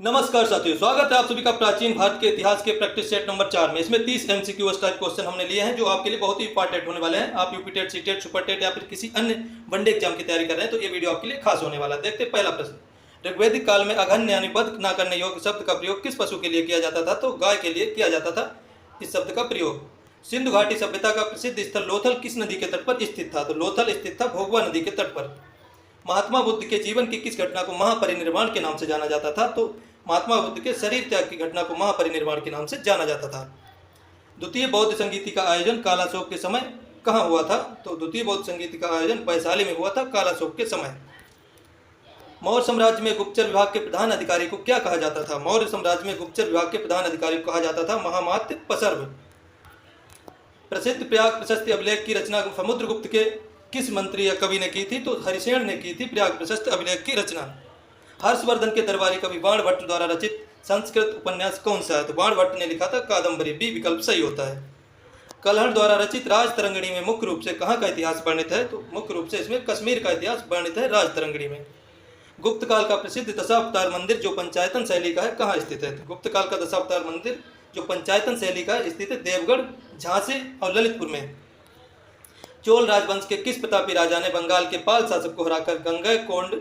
नमस्कार साथियों, स्वागत है आप सभी का प्राचीन भारत के इतिहास के प्रैक्टिस सेट नंबर 4 में। इसमें 30 एमसीक्यू स्टाइल क्वेश्चन हमने लिए हैं जो आपके लिए बहुत ही इंपॉर्टेंट होने वाले हैं। आप UP TET, C TET, super TET या फिर किसी अन्य वनडे एग्जाम की तैयारी कर रहे हैं तो ये वीडियो आपके लिए खास होने वाला है। देखते हैं पहला प्रश्न। ऋग्वैदिक काल में अघन्य यानी वध न करने योग्य शब्द का प्रयोग किस पशु के लिए किया जाता था? तो गाय के लिए किया जाता था इस शब्द का प्रयोग। सिंधु घाटी सभ्यता का प्रसिद्ध स्थल लोथल किस नदी के तट पर स्थित था? तो लोथल स्थित था भोगवा नदी के तट पर। महात्मा बुद्ध के जीवन की किस घटना को महापरिनिर्वाण के नाम से जाना जाता था? तो महात्मा बुद्ध के शरीर त्याग की घटना को महापरिनिर्वाण के नाम से जाना जाता था। द्वितीय बौद्ध संगीति का आयोजन कालाशोक के समय कहाँ हुआ था? तो द्वितीय बौद्ध संगीति का आयोजन वैशाली में हुआ था कालाशोक के समय। मौर्य साम्राज्य में गुप्तचर विभाग के प्रधान अधिकारी को क्या कहा जाता था? मौर्य साम्राज्य में गुप्तचर विभाग के प्रधान अधिकारी को कहा जाता था महामात्य पसर्व। प्रसिद्ध प्रयाग प्रशस्ति अभिलेख की रचना समुद्रगुप्त के किस मंत्री या कवि ने की थी? तो हरिसेन ने की थी प्रयाग प्रशस्ति अभिलेख की रचना। हर्षवर्धन के दरबारी कवि बाणभट्ट द्वारा रचित संस्कृत उपन्यास कौन सा है? तो बाणभट्ट ने लिखा था कादम्बरी। बी विकल्प सही होता है। कल्हड़ द्वारा रचित राजतरंगिणी में मुख्य रूप से कहाँ का इतिहास वर्णित है? तो मुख्य रूप से इसमें कश्मीर का इतिहास वर्णित है राजतरंगिणी में। गुप्त काल का प्रसिद्ध दशावतार मंदिर जो पंचायतन शैली का है कहाँ स्थित है? तो गुप्त काल का दशावतार मंदिर जो पंचायतन शैली का स्थित है देवगढ़, झांसी और ललितपुर में। चोल राजवंश के किस प्रतापी राजा ने बंगाल के पाल शासक को हराकर गंगैकोंड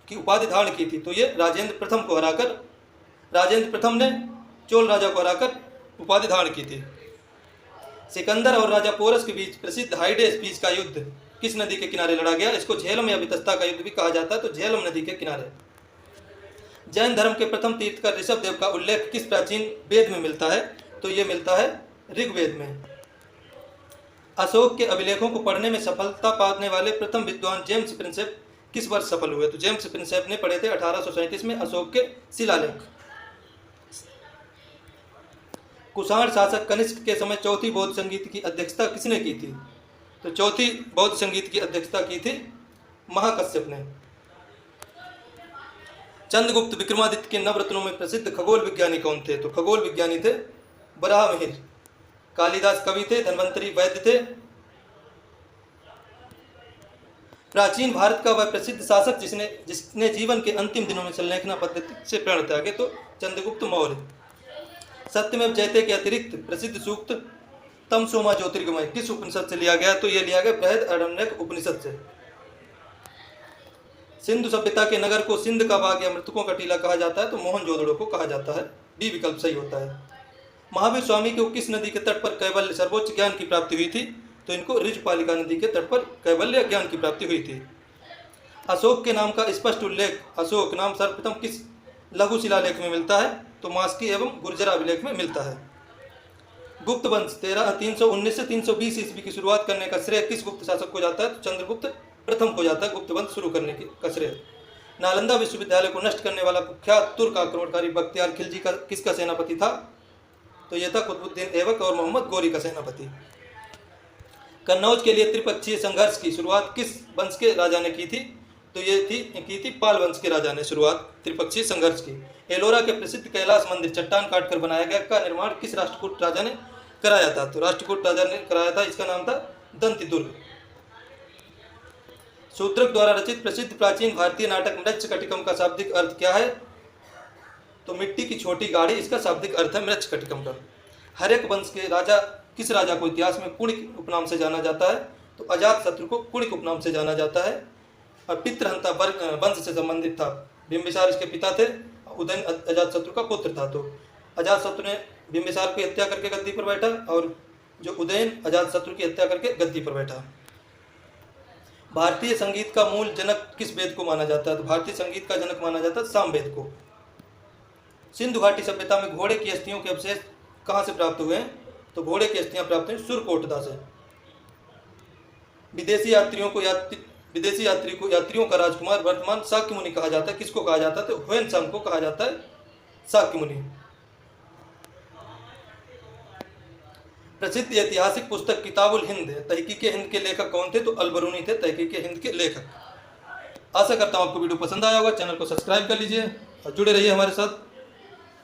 की उपाधि धारण की थी? तो ये राजेंद्र प्रथम को हराकर, राजेंद्र प्रथम ने चोल राजा को हराकर उपाधि धारण की थी। सिकंदर और राजा पोरस के बीच प्रसिद्ध हाइडेस्पीस का युद्ध किस नदी के किनारे लड़ा गया? इसको झेलम या वितस्ता का युद्ध भी कहा जाता है, तो झेलम नदी के किनारे। जैन धर्म के प्रथम तीर्थकर ऋषभदेव का उल्लेख किस प्राचीन वेद में मिलता है? तो ये मिलता है ऋग्वेद में। अशोक के अभिलेखों को पढ़ने में सफलता पाने वाले प्रथम विद्वान जेम्स प्रिंसेप किस वर्ष सफल हुए? तो जेम्स प्रिंसेप ने पढ़े थे 1837 में अशोक के शिलालेख। कुषाण शासक कनिष्क के समय चौथी बौद्ध संगीत की अध्यक्षता किसने की थी? तो चौथी बौद्ध संगीत की अध्यक्षता की थी महाकश्यप ने। चंद्रगुप्त विक्रमादित्य के नवरत्नों में प्रसिद्ध खगोल विज्ञानी कौन थे? तो खगोल विज्ञानी थे बराहमिहिर। कालिदास कवि थे, धन्वंतरी वैद्य थे। प्राचीन भारत का वह प्रसिद्ध शासक जिसने जीवन के अंतिम दिनों में संलेखना पद्धति से प्रेरणा त्यागे? तो चंद्रगुप्त मौर्य। सत्यमेव जयते के अतिरिक्त प्रसिद्ध सूक्त तमसोमा ज्योतिर्गमय किस उपनिषद से लिया गया? तो यह लिया गया बृहदारण्यक उपनिषद से। सिंधु सभ्यता के नगर को सिंध का बाग या मृतकों का टीला कहा जाता है, तो मोहनजोदड़ो को कहा जाता है। बी विकल्प सही होता है। महावीर स्वामी को किस नदी के तट पर कैवल्य सर्वोच्च ज्ञान की प्राप्ति हुई थी? तो इनको ऋजपालिका नदी के तट पर कैवल्य ज्ञान की प्राप्ति हुई थी। अशोक के नाम का स्पष्ट उल्लेख अशोक नाम सर्वप्रथम किस लघु शिलालेख में मिलता है? तो मास्की एवं गुर्जर अभिलेख में मिलता है। गुप्त वंश 319 से 320 ईस्वी की शुरुआत करने का श्रेय किस गुप्त शासक को जाता है? तो चंद्रगुप्त प्रथम को जाता है गुप्त वंश शुरू करने का श्रेय। नालंदा विश्वविद्यालय को नष्ट करने वाला कुख्यात तुर्क आक्रमणकारी बख्तियार खिलजी का किसका सेनापति था? तो यह था कुतुबुद्दीन ऐबक और मोहम्मद गौरी का सेनापति। कन्नौज के लिए त्रिपक्षीय संघर्ष की शुरुआत किस वंश के राजा ने की थी? तो ये की थी पाल वंश के राजा ने शुरुआत त्रिपक्षीय संघर्ष की। एलोरा के प्रसिद्ध कैलाश मंदिर चट्टान काटकर बनाया गया का निर्माण किस राष्ट्रकूट राजा ने कराया था? तो राष्ट्रकूट राजा ने कराया था, इसका नाम था दंतिदुर्ग। शूद्रक द्वारा रचित प्रसिद्ध प्राचीन भारतीय नाटक मृच्छकटिकम का शाब्दिक अर्थ क्या है? तो मिट्टी की छोटी गाड़ी इसका शाब्दिक अर्थ है मृच्छकटिकम का। हर्यक वंश के राजा किस राजा को इतिहास में कुणिक उपनाम से जाना जाता है? तो अजातशत्रु को कुणिक उपनाम से जाना जाता है। और पितृहंता वंश से संबंधित था। बिंबिसार इसके पिता थे, उदयन अजातशत्रु का पुत्र था। तो अजातशत्रु ने बिंबिसार की हत्या करके गद्दी पर बैठा और जो उदयन अजातशत्रु की हत्या करके गद्दी पर बैठा। भारतीय संगीत का मूल जनक किस वेद को माना जाता है? तो भारतीय संगीत का जनक माना जाता है सामवेद को। सिंधु घाटी सभ्यता में घोड़े की अस्थियों के अवशेष कहाँ से प्राप्त हुए हैं? तो घोड़े की अस्थियां प्राप्त हुई सुरकोटदा से। यात्रियों का राजकुमार वर्तमान शाक्य मुनि कहा जाता है, किसको कहा जाता है? तो ह्वेनसांग को कहा जाता है शाक्य मुनि। प्रसिद्ध ऐतिहासिक पुस्तक किताबुल हिंद तहकीके हिंद के लेखक कौन थे? तो अलबरूनी थे तहकीके हिंद के लेखक। आशा करता हूँ आपको वीडियो पसंद आया होगा। चैनल को सब्सक्राइब कर लीजिए और जुड़े रहिए हमारे साथ।